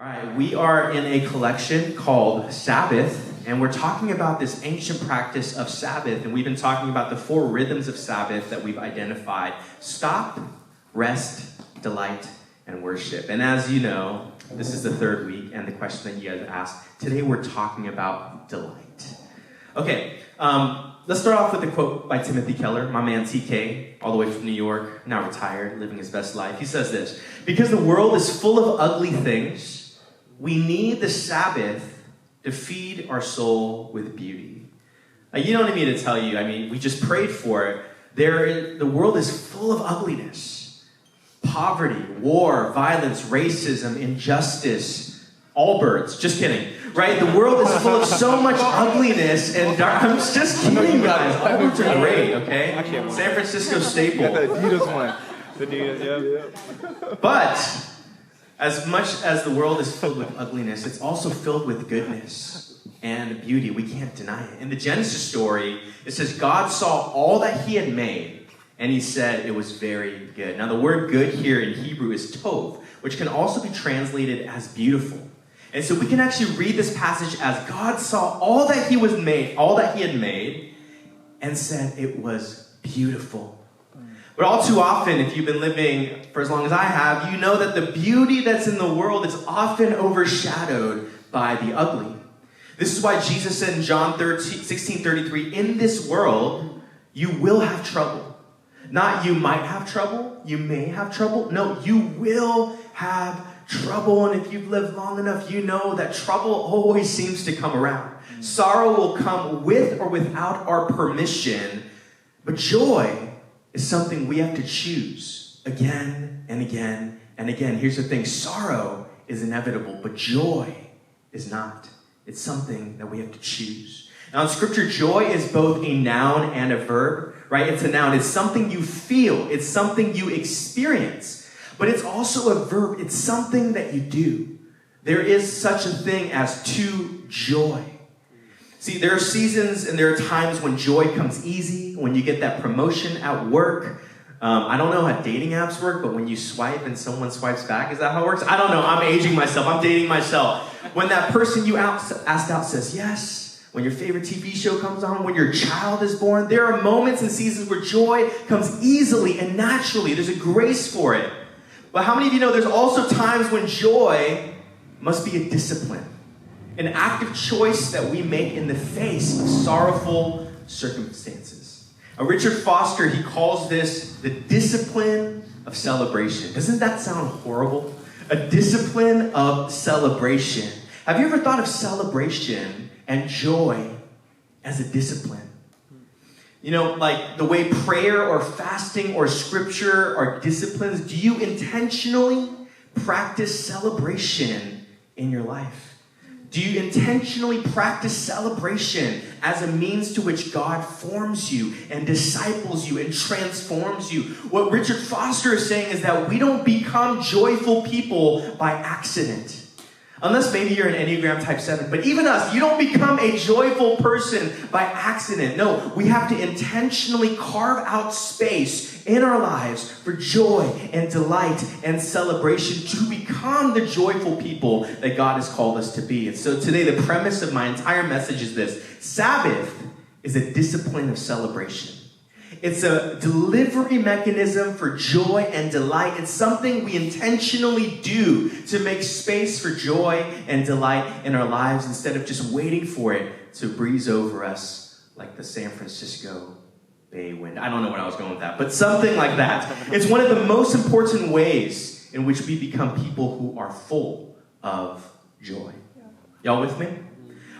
All right, we are in a collection called Sabbath, and we're talking about this ancient practice of Sabbath, and we've been talking about the 4 rhythms of Sabbath that we've identified: stop, rest, delight, and worship. And as you know, this is the 3rd week, and the question that you guys asked, today we're talking about delight. Okay, let's start off with a quote by Timothy Keller, my man TK, all the way from New York, now retired, living his best life. He says this: because the world is full of ugly things, we need the Sabbath to feed our soul with beauty. Now, you don't need me to tell you, we just prayed for it. The world is full of ugliness. Poverty, war, violence, racism, injustice, all birds. Just kidding, right? The world is full of so much ugliness and I'm just kidding, guys. All birds are great, okay? San Francisco staple. The Adidas one. The Adidas, yeah. But as much as the world is filled with ugliness, it's also filled with goodness and beauty. We can't deny it. In the Genesis story, it says God saw all that he had made, and he said it was very good. Now, the word good here in Hebrew is tov, which can also be translated as beautiful. And so we can actually read this passage as God saw all that he had made, and said it was beautiful. But all too often, if you've been living for as long as I have, you know that the beauty that's in the world is often overshadowed by the ugly. This is why Jesus said in John 16:33, in this world, you will have trouble. Not you might have trouble, you may have trouble. No, you will have trouble. And if you've lived long enough, you know that trouble always seems to come around. Sorrow will come with or without our permission, but joy is something we have to choose again and again and again. Here's the thing: sorrow is inevitable, but joy is not. It's something that we have to choose. Now in Scripture, joy is both a noun and a verb, right? It's a noun. It's something you feel. It's something you experience. But it's also a verb. It's something that you do. There is such a thing as to joy. See, there are seasons and there are times when joy comes easy, when you get that promotion at work. I don't know how dating apps work, but when you swipe and someone swipes back, is that how it works? I don't know. I'm aging myself. I'm dating myself. When that person you asked out says yes, when your favorite TV show comes on, when your child is born, there are moments and seasons where joy comes easily and naturally. There's a grace for it. But how many of you know there's also times when joy must be a discipline? An active choice that we make in the face of sorrowful circumstances. Richard Foster, he calls this the discipline of celebration. Doesn't that sound horrible? A discipline of celebration. Have you ever thought of celebration and joy as a discipline? You know, like the way prayer or fasting or scripture are disciplines, do you intentionally practice celebration in your life? Do you intentionally practice celebration as a means to which God forms you and disciples you and transforms you? What Richard Foster is saying is that we don't become joyful people by accident. Unless maybe you're an Enneagram type 7. But even us, you don't become a joyful person by accident. No, we have to intentionally carve out space in our lives for joy and delight and celebration to become the joyful people that God has called us to be. And so today, the premise of my entire message is this: Sabbath is a discipline of celebration. It's a delivery mechanism for joy and delight. It's something we intentionally do to make space for joy and delight in our lives instead of just waiting for it to breeze over us like the San Francisco Bay wind. I don't know where I was going with that, but something like that. It's one of the most important ways in which we become people who are full of joy. Y'all with me?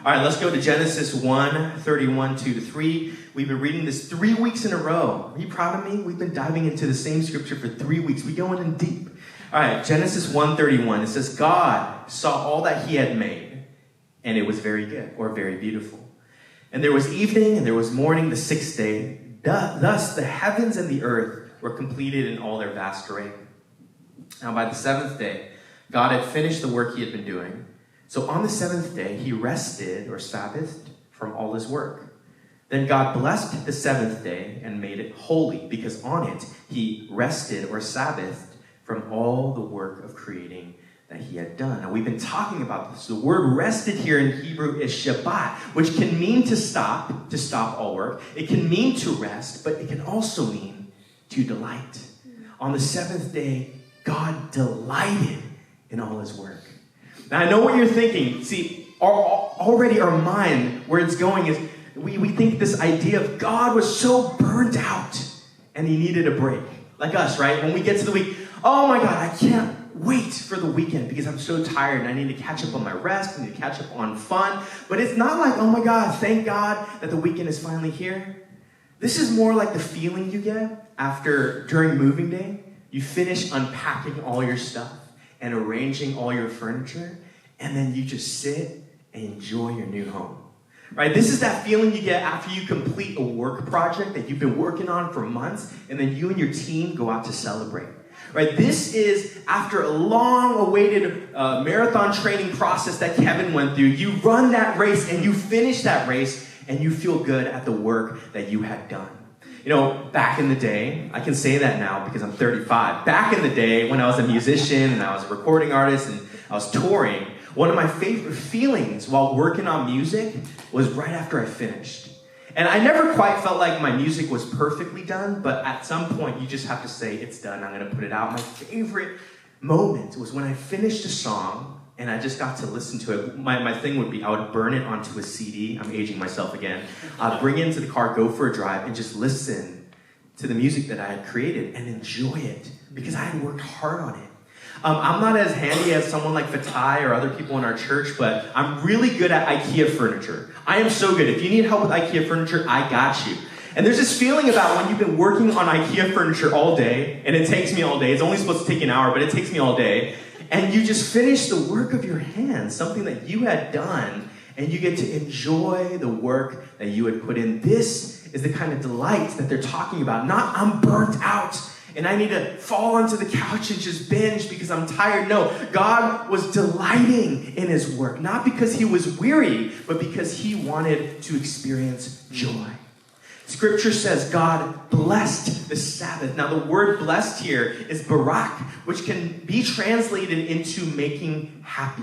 All right, let's go to Genesis 1:31, 2-3. We've been reading this 3 weeks in a row. Are you proud of me? We've been diving into the same scripture for 3 weeks. We're going in deep. All right, Genesis 1:31. It says, God saw all that he had made, and it was very good, or very beautiful. And there was evening, and there was morning, the 6th day. Thus the heavens and the earth were completed in all their vast array. Now by the 7th day, God had finished the work he had been doing. So on the 7th day, he rested, or Sabbathed, from all his work. Then God blessed the 7th day and made it holy, because on it he rested, or Sabbathed, from all the work of creating that he had done. Now, we've been talking about this. The word rested here in Hebrew is Shabbat, which can mean to stop all work. It can mean to rest, but it can also mean to delight. On the seventh day, God delighted in all his work. Now, I know what you're thinking. See, already our mind, where it's going is, we think this idea of God was so burnt out and he needed a break. Like us, right? When we get to the week, oh my God, I can't wait for the weekend because I'm so tired and I need to catch up on my rest, I need to catch up on fun. But it's not like, oh my God, thank God that the weekend is finally here. This is more like the feeling you get during moving day. You finish unpacking all your stuff and arranging all your furniture, and then you just sit and enjoy your new home. Right? This is that feeling you get after you complete a work project that you've been working on for months, and then you and your team go out to celebrate. Right? This is after a long-awaited marathon training process that Kevin went through. You run that race, and you finish that race, and you feel good at the work that you had done. You know, back in the day, I can say that now because I'm 35. Back in the day, when I was a musician and I was a recording artist and I was touring, one of my favorite feelings while working on music was right after I finished. And I never quite felt like my music was perfectly done, but at some point you just have to say, it's done, I'm going to put it out. My favorite moment was when I finished a song and I just got to listen to it. My thing would be I would burn it onto a CD. I'm aging myself again. I'd bring it into the car, go for a drive, and just listen to the music that I had created and enjoy it because I had worked hard on it. I'm not as handy as someone like Fatai or other people in our church, but I'm really good at IKEA furniture. I am so good. If you need help with IKEA furniture, I got you. And there's this feeling about when you've been working on IKEA furniture all day, and it takes me all day. It's only supposed to take an hour, but it takes me all day. And you just finish the work of your hands, something that you had done, and you get to enjoy the work that you had put in. This is the kind of delight that they're talking about. Not, I'm burnt out, and I need to fall onto the couch and just binge because I'm tired. No, God was delighting in his work, not because he was weary, but because he wanted to experience joy. Scripture says God blessed the Sabbath. Now, the word blessed here is barak, which can be translated into making happy.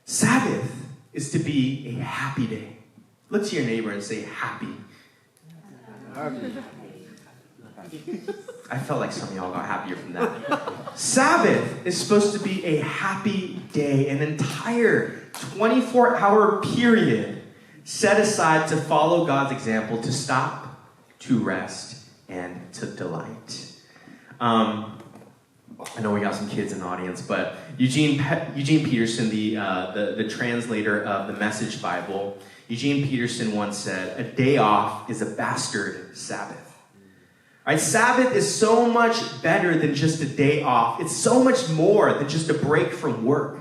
Sabbath is to be a happy day. Look to your neighbor and say, happy. Happy. I felt like some of y'all got happier from that. Sabbath is supposed to be a happy day, an entire 24-hour period set aside to follow God's example, to stop, to rest, and to delight. I know we got some kids in the audience, but Eugene Peterson, the translator of the Message Bible, Eugene Peterson once said, "A day off is a bastard Sabbath." Right? Sabbath is so much better than just a day off. It's so much more than just a break from work.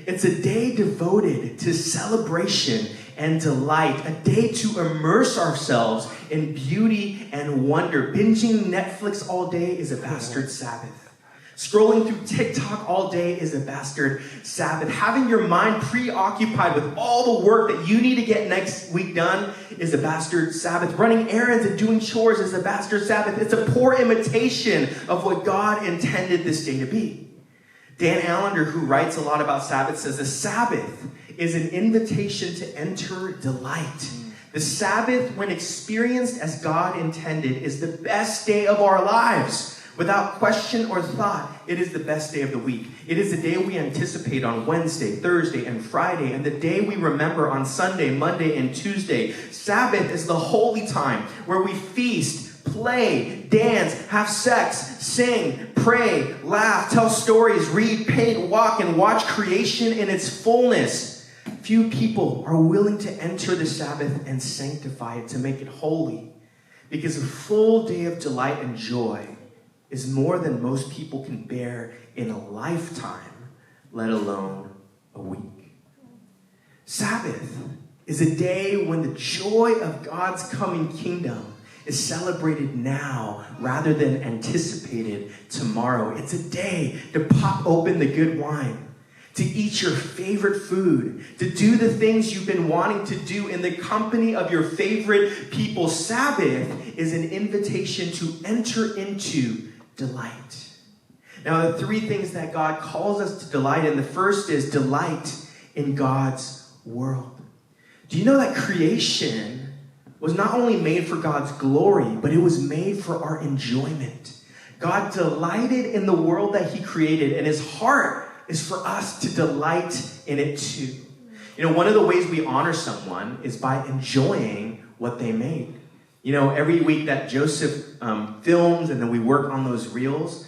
It's a day devoted to celebration and delight, a day to immerse ourselves in beauty and wonder. Binging Netflix all day is a bastard Sabbath. Scrolling through TikTok all day is a bastard Sabbath. Having your mind preoccupied with all the work that you need to get next week done is a bastard Sabbath. Running errands and doing chores is a bastard Sabbath. It's a poor imitation of what God intended this day to be. Dan Allender, who writes a lot about Sabbath, says the Sabbath is an invitation to enter delight. The Sabbath, when experienced as God intended, is the best day of our lives. Without question or thought, it is the best day of the week. It is the day we anticipate on Wednesday, Thursday, and Friday, and the day we remember on Sunday, Monday, and Tuesday. Sabbath is the holy time where we feast, play, dance, have sex, sing, pray, laugh, tell stories, read, paint, walk, and watch creation in its fullness. Few people are willing to enter the Sabbath and sanctify it, to make it holy, because a full day of delight and joy is more than most people can bear in a lifetime, let alone a week. Sabbath is a day when the joy of God's coming kingdom is celebrated now rather than anticipated tomorrow. It's a day to pop open the good wine, to eat your favorite food, to do the things you've been wanting to do in the company of your favorite people. Sabbath is an invitation to enter into delight. Now, the three things that God calls us to delight in, the first is delight in God's world. Do you know that creation was not only made for God's glory, but it was made for our enjoyment? God delighted in the world that he created, and his heart is for us to delight in it too. You know, one of the ways we honor someone is by enjoying what they made. You know, every week that Joseph films and then we work on those reels,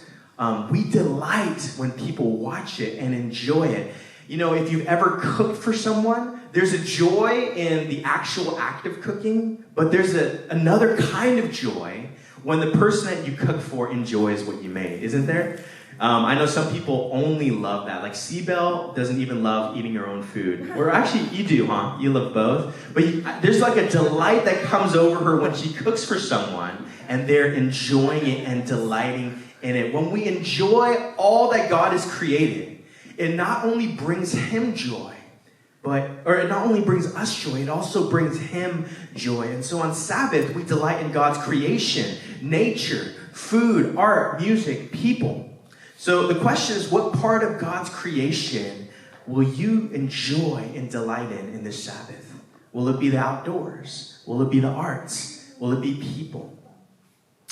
we delight when people watch it and enjoy it. You know, if you've ever cooked for someone, there's a joy in the actual act of cooking, but there's another kind of joy when the person that you cook for enjoys what you made, isn't there? I know some people only love that. Like Seabelle doesn't even love eating her own food. Or actually, you do, huh? You love both. But there's like a delight that comes over her when she cooks for someone, and they're enjoying it and delighting in it. When we enjoy all that God has created, it not only brings him joy, or it not only brings us joy, it also brings him joy. And so on Sabbath, we delight in God's creation, nature, food, art, music, people. So the question is, what part of God's creation will you enjoy and delight in this Sabbath? Will it be the outdoors? Will it be the arts? Will it be people?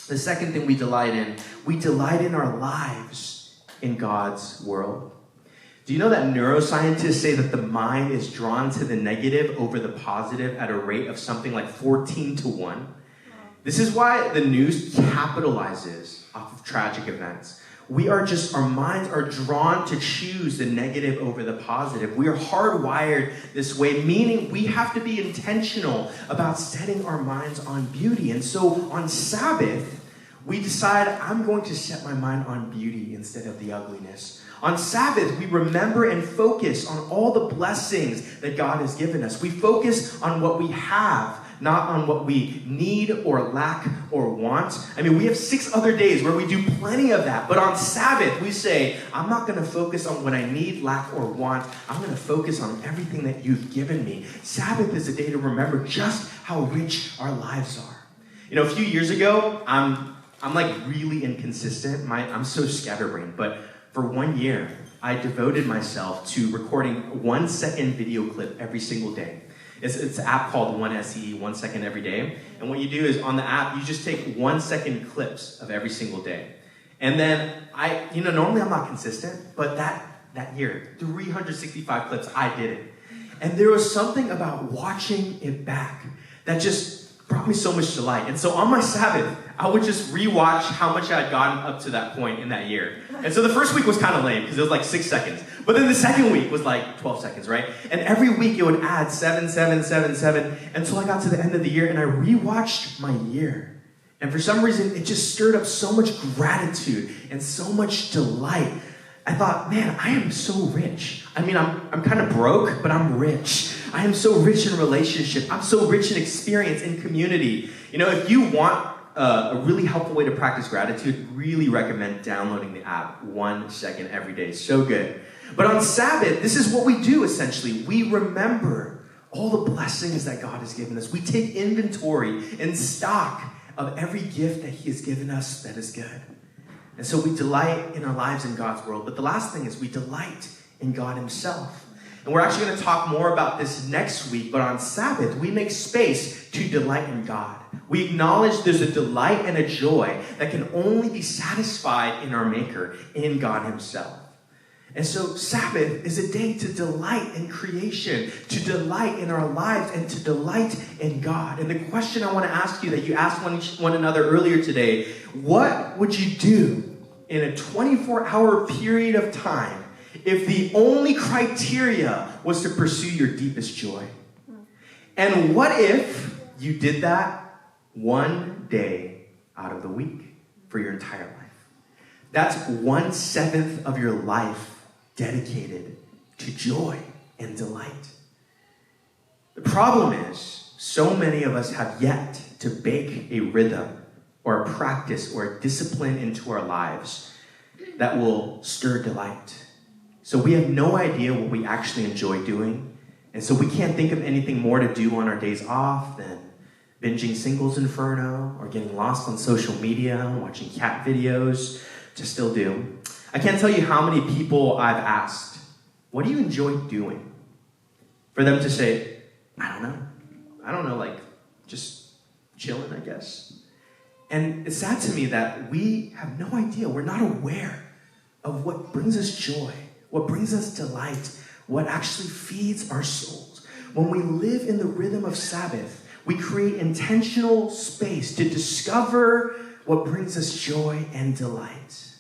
The second thing we delight in our lives in God's world. Do you know that neuroscientists say that the mind is drawn to the negative over the positive at a rate of something like 14-1? This is why the news capitalizes off of tragic events. Our minds are drawn to choose the negative over the positive. We are hardwired this way, meaning we have to be intentional about setting our minds on beauty. And so on Sabbath, we decide, I'm going to set my mind on beauty instead of the ugliness. On Sabbath, we remember and focus on all the blessings that God has given us. We focus on what we have, not on what we need or lack or want. I mean, we have 6 other days where we do plenty of that. But on Sabbath, we say, I'm not going to focus on what I need, lack, or want. I'm going to focus on everything that you've given me. Sabbath is a day to remember just how rich our lives are. You know, a few years ago, I'm like really inconsistent. I'm so scatterbrained. But for 1 year, I devoted myself to recording 1 second video clip every single day. It's an app called 1SE, 1 second every day. And what you do is on the app, you just take 1 second clips of every single day. And then normally I'm not consistent, but that year, 365 clips, I did it. And there was something about watching it back that just brought me so much delight. And so on my Sabbath, I would just rewatch how much I had gotten up to that point in that year. And so the first week was kind of lame because it was like 6 seconds. But then the second week was like 12 seconds, right? And every week it would add 7, 7, 7, 7 until I got to the end of the year and I rewatched my year. And for some reason, it just stirred up so much gratitude and so much delight. I thought, man, I am so rich. I mean, I'm kind of broke, but I'm rich. I am so rich in relationship. I'm so rich in experience, in community. You know, if you want a really helpful way to practice gratitude, really recommend downloading the app 1 second every day. So good. But on Sabbath, this is what we do essentially. We remember all the blessings that God has given us. We take inventory and stock of every gift that he has given us that is good. And so we delight in our lives in God's world. But the last thing is we delight in God himself. And we're actually going to talk more about this next week, but on Sabbath, we make space to delight in God. We acknowledge there's a delight and a joy that can only be satisfied in our Maker, in God himself. And so Sabbath is a day to delight in creation, to delight in our lives, and to delight in God. And the question I want to ask you that you asked one another earlier today, what would you do in a 24-hour period of time if the only criteria was to pursue your deepest joy? And what if you did that 1 day out of the week for your entire life? That's 1/7 of your life dedicated to joy and delight. The problem is, so many of us have yet to bake a rhythm or a practice or a discipline into our lives that will stir delight. So we have no idea what we actually enjoy doing. And so we can't think of anything more to do on our days off than binging Singles Inferno or getting lost on social media, watching cat videos, to still do. I can't tell you how many people I've asked, what do you enjoy doing? For them to say, I don't know, like just chilling, I guess. And it's sad to me that we have no idea. We're not aware of what brings us joy, what brings us delight, what actually feeds our souls. When we live in the rhythm of Sabbath, we create intentional space to discover what brings us joy and delight.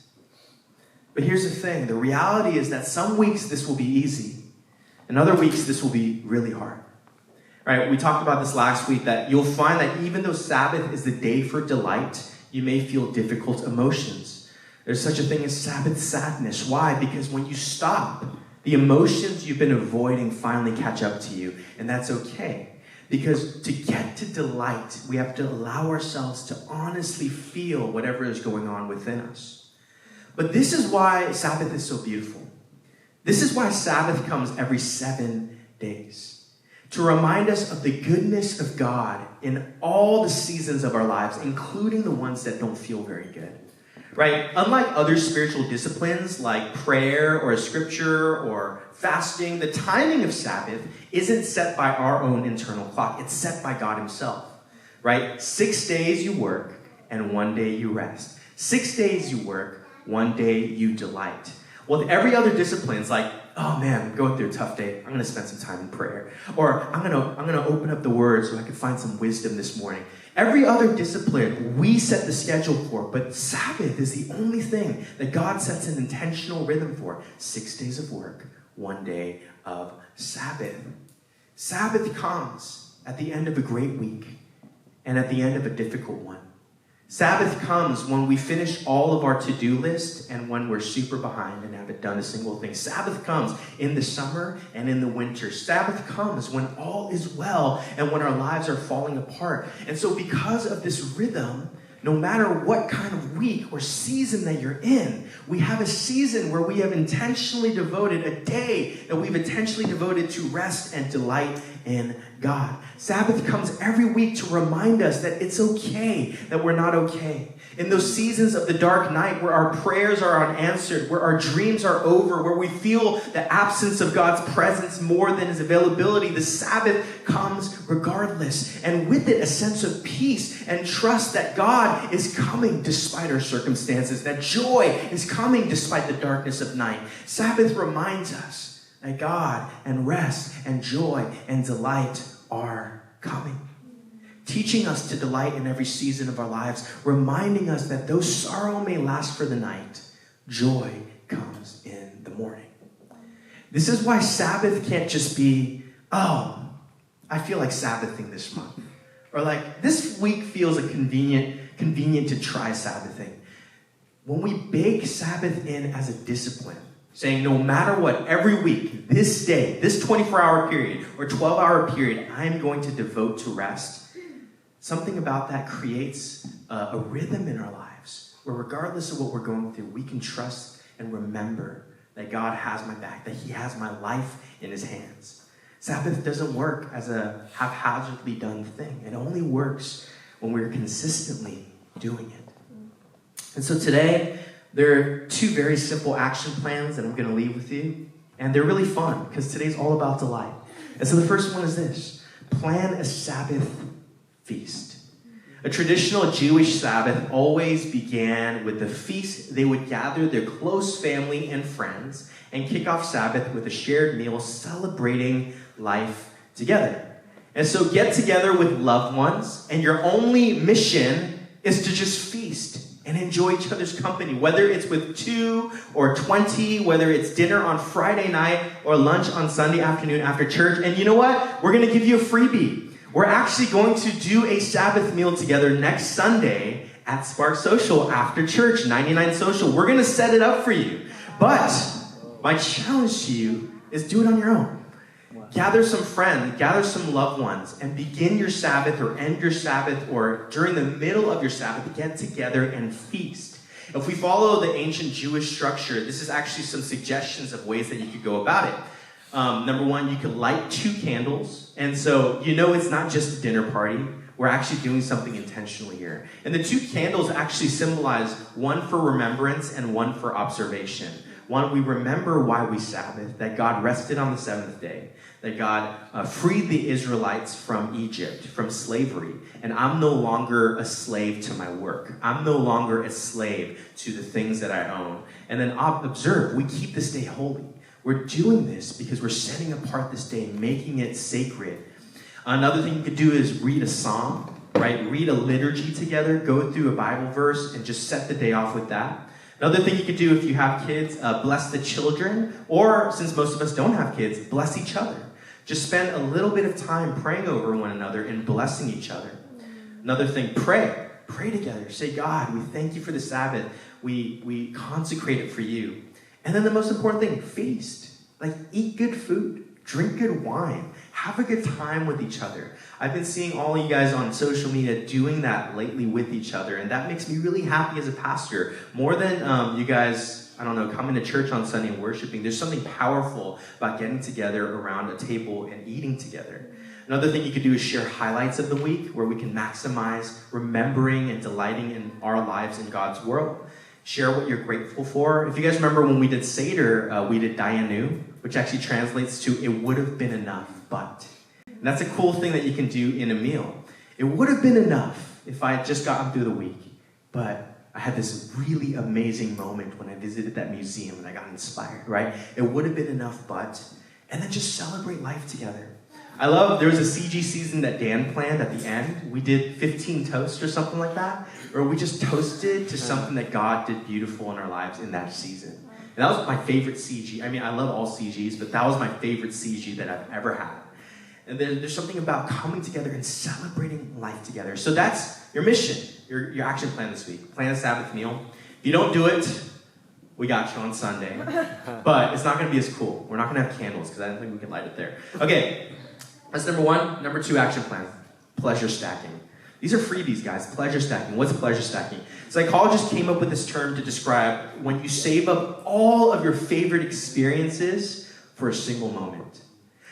But here's the thing. The reality is that some weeks this will be easy, and other weeks this will be really hard. Right? We talked about this last week, that you'll find that even though Sabbath is the day for delight, you may feel difficult emotions. There's such a thing as Sabbath sadness. Why? Because when you stop, the emotions you've been avoiding finally catch up to you, and that's okay. Because to get to delight, we have to allow ourselves to honestly feel whatever is going on within us. But this is why Sabbath is so beautiful. This is why Sabbath comes every 7 days. To remind us of the goodness of God in all the seasons of our lives, including the ones that don't feel very good. Right? Unlike other spiritual disciplines like prayer or scripture or fasting, the timing of Sabbath isn't set by our own internal clock. It's set by God himself. Right? 6 days you work and 1 day you rest. 6 days you work, 1 day you delight. Well, with every other discipline, it's like, oh man, I'm going through a tough day. I'm going to spend some time in prayer. Or I'm going to open up the word so I can find some wisdom this morning. Every other discipline we set the schedule for, but Sabbath is the only thing that God sets an intentional rhythm for. 6 days of work, 1 day of Sabbath. Sabbath comes at the end of a great week and at the end of a difficult one. Sabbath comes when we finish all of our to-do list and when we're super behind and haven't done a single thing. Sabbath comes in the summer and in the winter. Sabbath comes when all is well and when our lives are falling apart. And so because of this rhythm, no matter what kind of week or season that you're in, we have a season where we have intentionally devoted a day that we've intentionally devoted to rest and delight in God. Sabbath comes every week to remind us that it's okay, that we're not okay. In those seasons of the dark night where our prayers are unanswered, where our dreams are over, where we feel the absence of God's presence more than his availability, the Sabbath comes regardless. And with it, a sense of peace and trust that God is coming despite our circumstances, that joy is coming despite the darkness of night. Sabbath reminds us that God and rest and joy and delight are coming. Teaching us to delight in every season of our lives, reminding us that though sorrow may last for the night, joy comes in the morning. This is why Sabbath can't just be, oh, I feel like Sabbathing this month. Or like, this week feels convenient to try Sabbathing. When we bake Sabbath in as a discipline, saying no matter what, every week, this day, this 24-hour period or 12-hour period, I'm going to devote to rest. Something about that creates a rhythm in our lives where regardless of what we're going through, we can trust and remember that God has my back, that he has my life in his hands. Sabbath doesn't work as a haphazardly done thing. It only works when we're consistently doing it. And so today, there are 2 very simple action plans that I'm going to leave with you. And they're really fun because today's all about delight. And so the first one is this: plan a Sabbath feast. A traditional Jewish Sabbath always began with a feast. They would gather their close family and friends and kick off Sabbath with a shared meal celebrating life together. And so get together with loved ones, and your only mission is to just feast and enjoy each other's company, whether it's with 2 or 20, whether it's dinner on Friday night or lunch on Sunday afternoon after church. And you know what? We're going to give you a freebie. We're actually going to do a Sabbath meal together next Sunday at Spark Social after church, 99 Social. We're going to set it up for you. But my challenge to you is do it on your own. Gather some friends, gather some loved ones, and begin your Sabbath or end your Sabbath or during the middle of your Sabbath, get together and feast. If we follow the ancient Jewish structure, this is actually some suggestions of ways that you could go about it. Number 1, you could light 2 candles. And so you know it's not just a dinner party. We're actually doing something intentionally here. And the two candles actually symbolize one for remembrance and one for observation. One, we remember why we Sabbath, that God rested on the seventh day, that God freed the Israelites from Egypt, from slavery, and I'm no longer a slave to my work. I'm no longer a slave to the things that I own. And then observe, we keep this day holy. We're doing this because we're setting apart this day, making it sacred. Another thing you could do is read a psalm, right? Read a liturgy together, go through a Bible verse, and just set the day off with that. Another thing you could do if you have kids, bless the children, or since most of us don't have kids, bless each other. Just spend a little bit of time praying over one another and blessing each other. Another thing, pray. Pray together. Say, God, we thank you for the Sabbath. We consecrate it for you. And then the most important thing, feast. Like, eat good food. Drink good wine. Have a good time with each other. I've been seeing all you guys on social media doing that lately with each other, and that makes me really happy as a pastor. More than you guys, I don't know, coming to church on Sunday and worshiping, there's something powerful about getting together around a table and eating together. Another thing you could do is share highlights of the week where we can maximize remembering and delighting in our lives in God's world. Share what you're grateful for. If you guys remember when we did Seder, we did Dayanu, which actually translates to, it would have been enough, but. And that's a cool thing that you can do in a meal. It would have been enough if I had just gotten through the week, but I had this really amazing moment when I visited that museum and I got inspired, right? It would have been enough, but. And then just celebrate life together. I love, there was a CG season that Dan planned at the end. We did 15 toasts or something like that, where we just toasted to something that God did beautiful in our lives in that season. And that was my favorite CG. I mean, I love all CGs, but that was my favorite CG that I've ever had. And there's something about coming together and celebrating life together. So that's your mission, your action plan this week. Plan a Sabbath meal. If you don't do it, we got you on Sunday. But it's not going to be as cool. We're not going to have candles because I don't think we can light it there. Okay, that's number one. Number two action plan, pleasure stacking. These are freebies, guys. Pleasure stacking. What's pleasure stacking? Psychologists came up with this term to describe when you save up all of your favorite experiences for a single moment.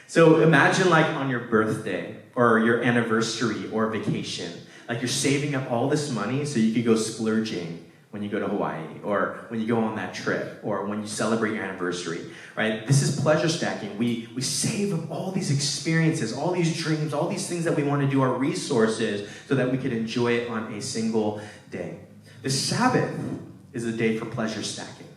So imagine like on your birthday or your anniversary or vacation, like you're saving up all this money so you could go splurging when you go to Hawaii or when you go on that trip or when you celebrate your anniversary, right? This is pleasure stacking. We save up all these experiences, all these dreams, all these things that we want to do, our resources, so that we could enjoy it on a single day. The Sabbath is a day for pleasure stacking.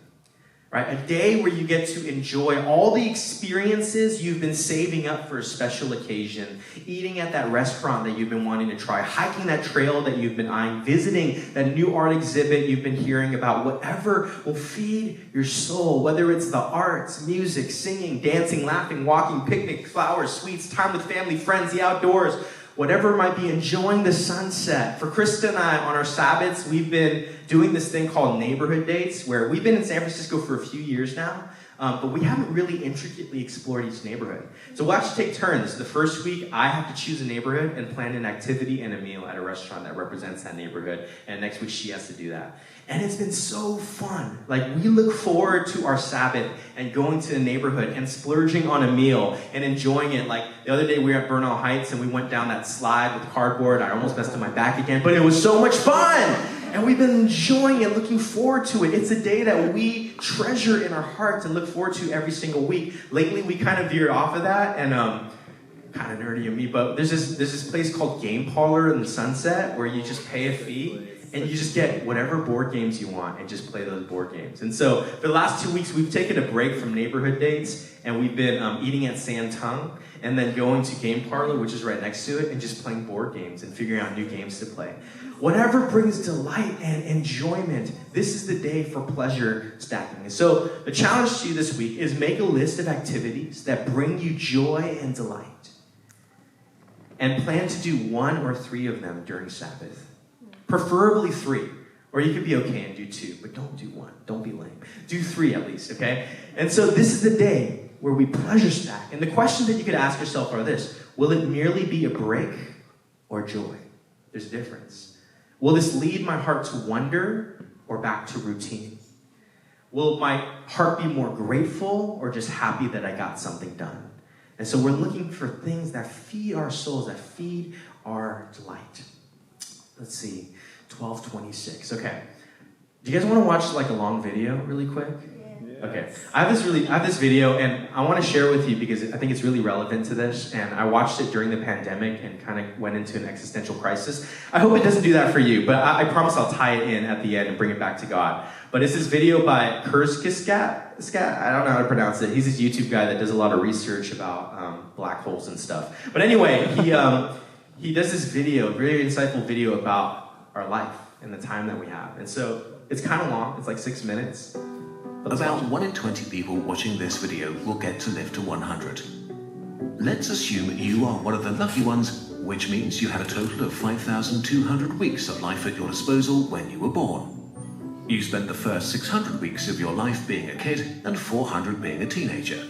Right? A day where you get to enjoy all the experiences you've been saving up for a special occasion. Eating at that restaurant that you've been wanting to try. Hiking that trail that you've been eyeing. Visiting that new art exhibit you've been hearing about. Whatever will feed your soul. Whether it's the arts, music, singing, dancing, laughing, walking, picnic, flowers, sweets, time with family, friends, the outdoors. Whatever it might be, enjoying the sunset. For Krista and I, on our Sabbaths, we've been doing this thing called neighborhood dates, where we've been in San Francisco for a few years now, but we haven't really intricately explored each neighborhood. So we'll actually take turns. The first week, I have to choose a neighborhood and plan an activity and a meal at a restaurant that represents that neighborhood, and next week she has to do that. And it's been so fun. Like, we look forward to our Sabbath and going to the neighborhood and splurging on a meal and enjoying it. Like, the other day we were at Bernal Heights and we went down that slide with cardboard. I almost messed up my back again, but it was so much fun! And we've been enjoying it, looking forward to it. It's a day that we treasure in our hearts and look forward to every single week. Lately, we kind of veered off of that, and kind of nerdy of me, but there's this place called Game Parlor in the Sunset where you just pay a fee and you just get whatever board games you want and just play those board games. And so for the last 2 weeks, we've taken a break from neighborhood dates, and we've been eating at San Tung and then going to Game Parlor, which is right next to it, and just playing board games and figuring out new games to play. Whatever brings delight and enjoyment, this is the day for pleasure stacking. And so the challenge to you this week is make a list of activities that bring you joy and delight. And plan to do 1 or 3 of them during Sabbath. Preferably 3. Or you could be okay and do 2, but don't do 1. Don't be lame. Do 3 at least, okay? And so this is the day where we pleasure stack. And the questions that you could ask yourself are this: will it merely be a break or joy? There's a difference. Will this lead my heart to wonder or back to routine? Will my heart be more grateful or just happy that I got something done? And so we're looking for things that feed our souls, that feed our delight. Let's see, 12:26. Okay. Do you guys want to watch like a long video really quick? Okay, I have this video, and I want to share with you because I think it's really relevant to this, and I watched it during the pandemic and kind of went into an existential crisis. I hope it doesn't do that for you, but I promise I'll tie it in at the end and bring it back to God. But it's this video by Kurzgesagt. I don't know how to pronounce it. He's this YouTube guy that does a lot of research about black holes and stuff. But anyway, he does this video, very insightful video about our life and the time that we have. And so it's kind of long. It's like 6 minutes. About 1 in 20 people watching this video will get to live to 100. Let's assume you are one of the lucky ones, which means you had a total of 5,200 weeks of life at your disposal when you were born. You spent the first 600 weeks of your life being a kid and 400 being a teenager.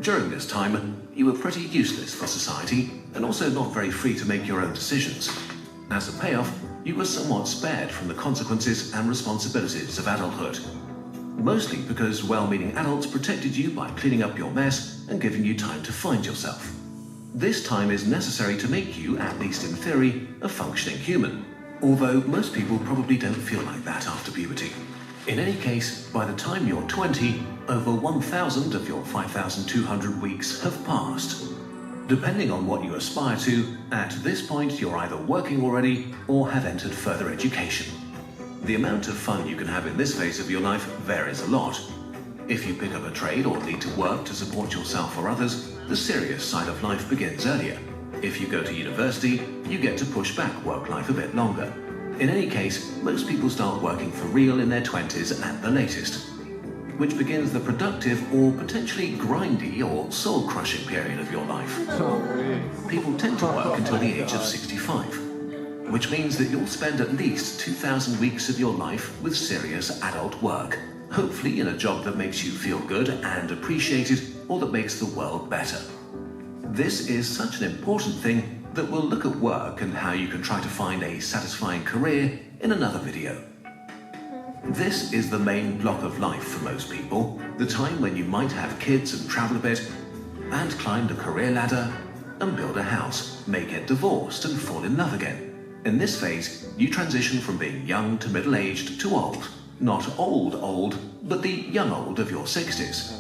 During this time, you were pretty useless for society and also not very free to make your own decisions. As a payoff, you were somewhat spared from the consequences and responsibilities of adulthood. Mostly because well-meaning adults protected you by cleaning up your mess and giving you time to find yourself. This time is necessary to make you, at least in theory, a functioning human, although most people probably don't feel like that after puberty. In any case, by the time you're 20, over 1,000 of your 5,200 weeks have passed. Depending on what you aspire to, at this point you're either working already or have entered further education. The amount of fun you can have in this phase of your life varies a lot. If you pick up a trade or need to work to support yourself or others, the serious side of life begins earlier. If you go to university, you get to push back work life a bit longer. In any case, most people start working for real in their 20s at the latest, which begins the productive or potentially grindy or soul-crushing period of your life. People tend to work until the age of 65. Which means that you'll spend at least 2,000 weeks of your life with serious adult work, hopefully in a job that makes you feel good and appreciated, or that makes the world better. This is such an important thing that we'll look at work and how you can try to find a satisfying career in another video. This is the main block of life for most people, the time when you might have kids and travel a bit, and climb the career ladder, and build a house, may get divorced and fall in love again. In this phase, you transition from being young to middle-aged to old. Not old, but the young old of your 60s.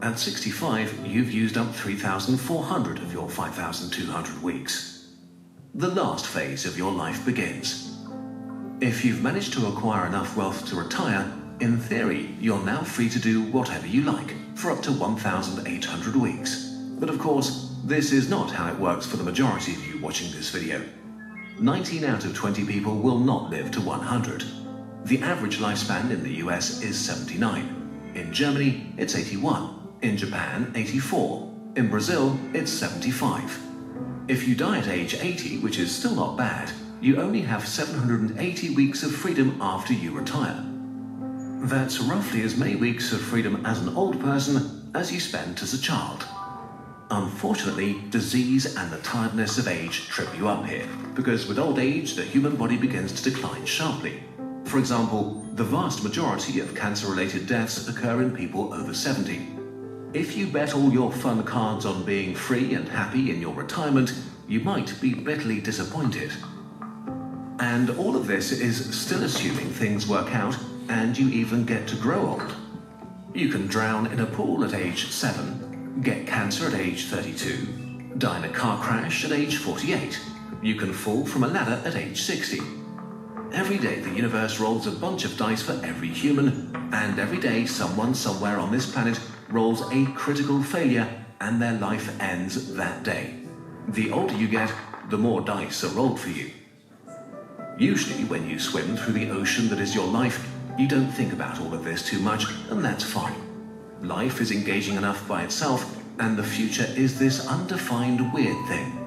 At 65, you've used up 3,400 of your 5,200 weeks. The last phase of your life begins. If you've managed to acquire enough wealth to retire, in theory, you're now free to do whatever you like for up to 1,800 weeks. But of course, this is not how it works for the majority of you watching this video. 19 out of 20 people will not live to 100. The average lifespan in the US is 79. In Germany, it's 81. In Japan, 84. In Brazil, it's 75. If you die at age 80, which is still not bad, you only have 780 weeks of freedom after you retire. That's roughly as many weeks of freedom as an old person as you spent as a child. Unfortunately, disease and the tiredness of age trip you up here, because with old age, the human body begins to decline sharply. For example, the vast majority of cancer-related deaths occur in people over 70. If you bet all your fun cards on being free and happy in your retirement, you might be bitterly disappointed. And all of this is still assuming things work out and you even get to grow old. You can drown in a pool at age 7, get cancer at age 32, die in a car crash at age 48. You can fall from a ladder at age 60. Every day the universe rolls a bunch of dice for every human, and every day someone somewhere on this planet rolls a critical failure and their life ends that day. The older you get, the more dice are rolled for you. Usually when you swim through the ocean that is your life, you don't think about all of this too much, and that's fine. Life is engaging enough by itself, and the future is this undefined weird thing.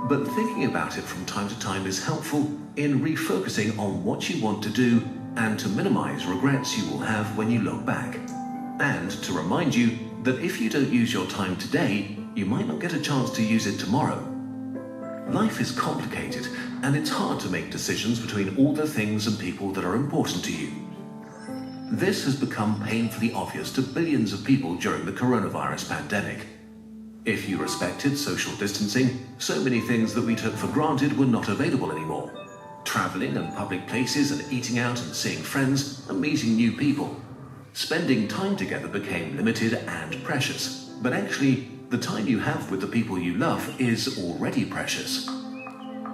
But thinking about it from time to time is helpful in refocusing on what you want to do and to minimize regrets you will have when you look back. And to remind you that if you don't use your time today, you might not get a chance to use it tomorrow. Life is complicated, and it's hard to make decisions between all the things and people that are important to you. This has become painfully obvious to billions of people during the coronavirus pandemic. If you respected social distancing, so many things that we took for granted were not available anymore. Traveling and public places and eating out and seeing friends and meeting new people. Spending time together became limited and precious. But actually, the time you have with the people you love is already precious.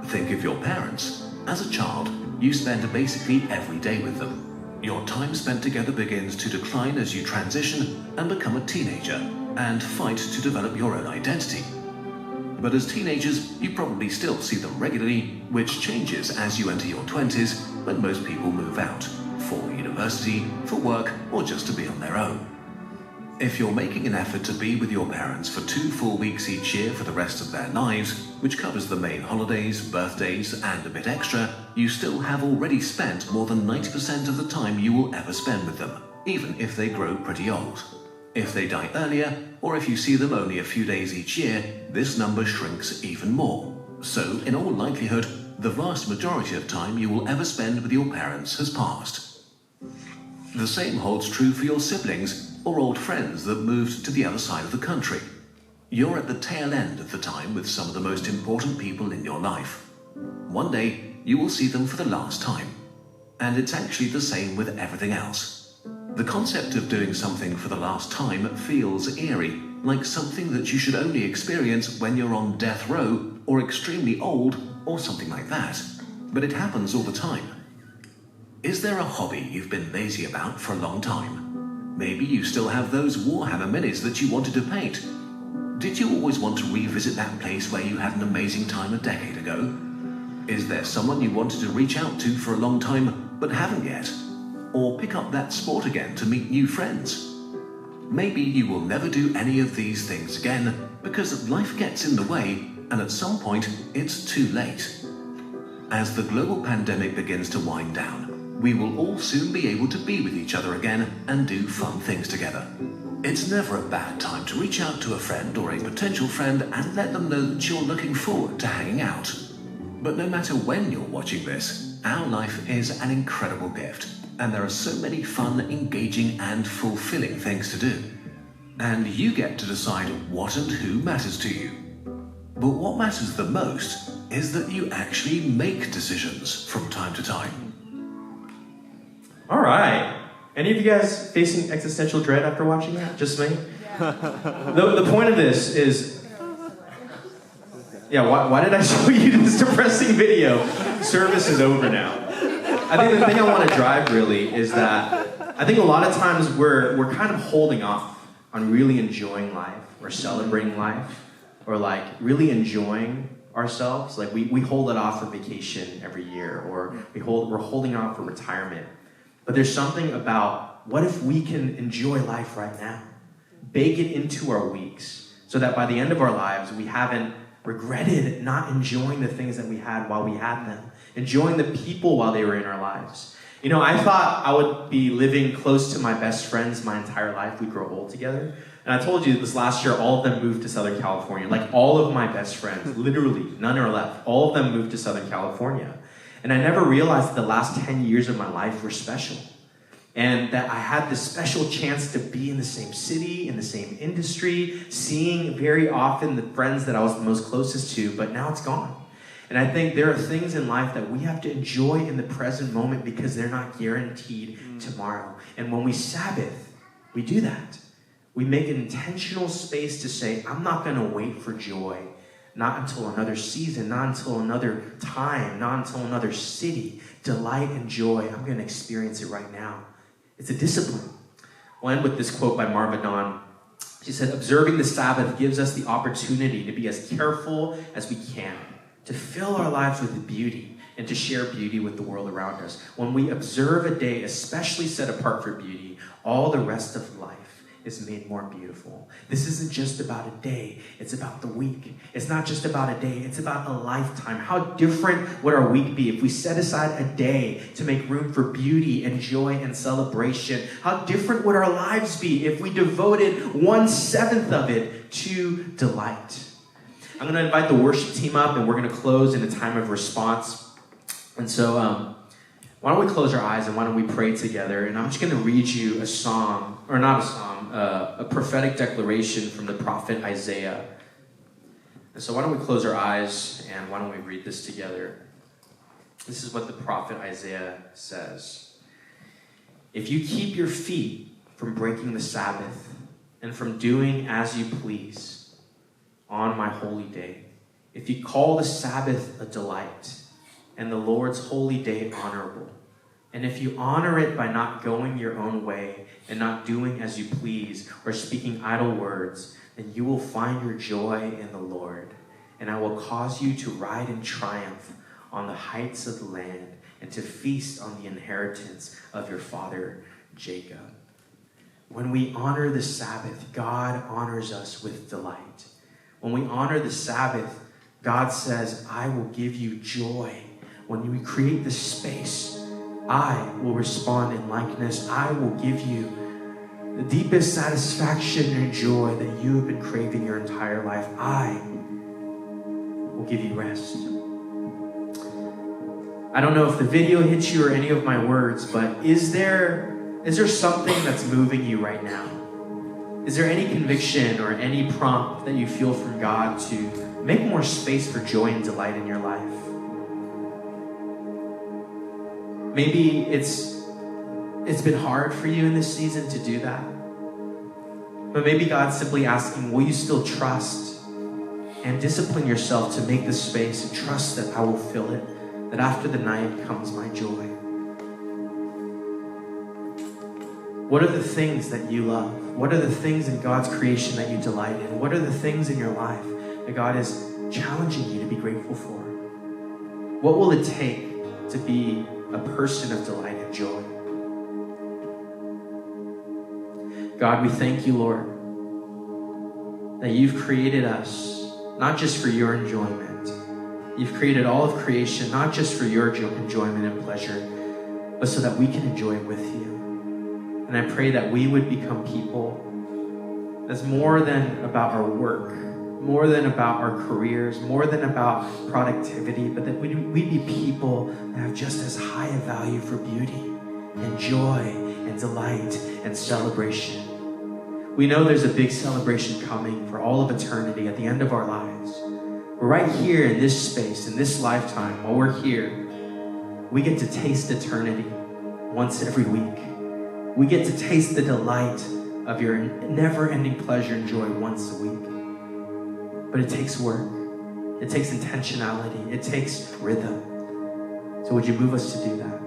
Think of your parents. As a child, you spend basically every day with them. Your time spent together begins to decline as you transition and become a teenager and fight to develop your own identity. But as teenagers, you probably still see them regularly, which changes as you enter your 20s when most people move out, for university, for work, or just to be on their own. If you're making an effort to be with your parents for 2 full weeks each year for the rest of their lives, which covers the main holidays, birthdays, and a bit extra, you still have already spent more than 90% of the time you will ever spend with them, even if they grow pretty old. If they die earlier, or if you see them only a few days each year, this number shrinks even more. So, in all likelihood, the vast majority of time you will ever spend with your parents has passed. The same holds true for your siblings or old friends that moved to the other side of the country. You're at the tail end of the time with some of the most important people in your life. One day, you will see them for the last time. And it's actually the same with everything else. The concept of doing something for the last time feels eerie, like something that you should only experience when you're on death row or extremely old or something like that. But it happens all the time. Is there a hobby you've been lazy about for a long time? Maybe you still have those Warhammer minis that you wanted to paint. Did you always want to revisit that place where you had an amazing time a decade ago? Is there someone you wanted to reach out to for a long time but haven't yet? Or pick up that sport again to meet new friends? Maybe you will never do any of these things again because life gets in the way and at some point it's too late. As the global pandemic begins to wind down, we will all soon be able to be with each other again and do fun things together. It's never a bad time to reach out to a friend or a potential friend and let them know that you're looking forward to hanging out. But no matter when you're watching this, our life is an incredible gift, and there are so many fun, engaging, and fulfilling things to do. And you get to decide what and who matters to you. But what matters the most is that you actually make decisions from time to time. All right. Any of you guys facing existential dread after watching that? Just me? Yeah. The point of this is... Yeah, why did I show you this depressing video? Service is over now. I think the thing I want to drive really is that I think a lot of times we're kind of holding off on really enjoying life or celebrating life or like really enjoying ourselves. Like we hold it off for vacation every year or we're holding off for retirement. But there's something about what if we can enjoy life right now? Bake it into our weeks so that by the end of our lives, we haven't regretted not enjoying the things that we had while we had them, enjoying the people while they were in our lives. You know, I thought I would be living close to my best friends my entire life. We'd grow old together. And I told you this last year, all of them moved to Southern California. Like all of my best friends, literally, none are left. All of them moved to Southern California. And I never realized that the last 10 years of my life were special. And that I had this special chance to be in the same city, in the same industry, seeing very often the friends that I was the most closest to, but now it's gone. And I think there are things in life that we have to enjoy in the present moment because they're not guaranteed tomorrow. And when we Sabbath, we do that. We make an intentional space to say, I'm not going to wait for joy. Not until another season, not until another time, not until another city. Delight and joy, I'm going to experience it right now. It's a discipline. We'll end with this quote by Marva Dawn. She said, observing the Sabbath gives us the opportunity to be as careful as we can, to fill our lives with beauty, and to share beauty with the world around us. When we observe a day especially set apart for beauty, all the rest of life is made more beautiful. This isn't just about a day, it's about the week. It's not just about a day, it's about a lifetime. How different would our week be if we set aside a day to make room for beauty and joy and celebration? How different would our lives be if we devoted 1/7 of it to delight? I'm going to invite the worship team up and we're going to close in a time of response. And so, why don't we close our eyes and why don't we pray together? And I'm just going to read you a psalm, or not a psalm, a prophetic declaration from the prophet Isaiah. So why don't we close our eyes and why don't we read this together? This is what the prophet Isaiah says. If you keep your feet from breaking the Sabbath and from doing as you please on my holy day, if you call the Sabbath a delight and the Lord's holy day honorable, and if you honor it by not going your own way and not doing as you please or speaking idle words, then you will find your joy in the Lord, and I will cause you to ride in triumph on the heights of the land and to feast on the inheritance of your father Jacob. When we honor the Sabbath, God honors us with delight. When we honor the Sabbath, God says, I will give you joy. When we create this space, I will respond in likeness. I will give you the deepest satisfaction and joy that you have been craving your entire life. I will give you rest. I don't know if the video hits you or any of my words, but is there something that's moving you right now? Is there any conviction or any prompt that you feel from God to make more space for joy and delight in your life? Maybe it's been hard for you in this season to do that. But maybe God's simply asking, will you still trust and discipline yourself to make this space and trust that I will fill it, that after the night comes my joy? What are the things that you love? What are the things in God's creation that you delight in? What are the things in your life that God is challenging you to be grateful for? What will it take to be a person of delight and joy? God, we thank you, Lord, that you've created us not just for your enjoyment. You've created all of creation not just for your enjoyment and pleasure, but so that we can enjoy it with you. And I pray that we would become people that's more than about our work, more than about our careers, more than about productivity, but that we'd be people that have just as high a value for beauty and joy and delight and celebration. We know there's a big celebration coming for all of eternity at the end of our lives. We're right here in this space, in this lifetime, while we're here, we get to taste eternity once every week. We get to taste the delight of your never-ending pleasure and joy once a week. But it takes work. It takes intentionality. It takes rhythm. So would you move us to do that?